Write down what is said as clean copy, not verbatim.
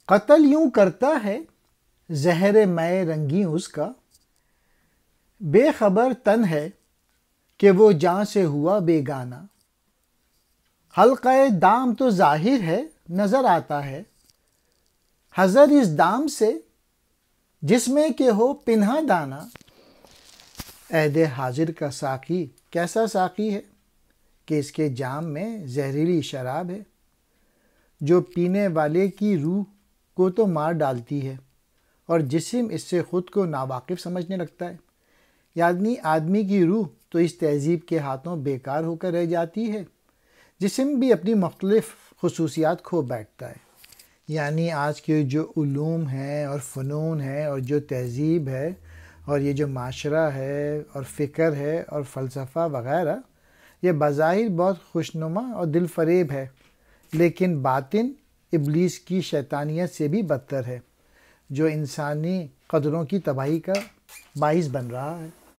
قتل یوں کرتا ہے زہر میں رنگی اس کا، بے خبر تن ہے کہ وہ جاں سے ہوا بیگانہ۔ حلقہ دام تو ظاہر ہے نظر آتا ہے، حذر اس دام سے جس میں کہ ہو پنہاں دانہ۔ عہد حاضر کا ساقی کیسا ساقی ہے کہ اس کے جام میں زہریلی شراب ہے، جو پینے والے کی روح کو تو مار ڈالتی ہے اور جسم اس سے خود کو ناواقف سمجھنے لگتا ہے۔ یعنی آدمی کی روح تو اس تہذیب کے ہاتھوں بیکار ہو کر رہ جاتی ہے، جسم بھی اپنی مختلف خصوصیات کھو بیٹھتا ہے۔ یعنی آج کے جو علوم ہیں اور فنون ہیں اور جو تہذیب ہے اور یہ جو معاشرہ ہے اور فکر ہے اور فلسفہ وغیرہ، یہ بظاہر بہت خوشنما اور دل فریب ہے، لیکن باطن ابلیس کی شیطانیت سے بھی بدتر ہے، جو انسانی قدروں کی تباہی کا باعث بن رہا ہے۔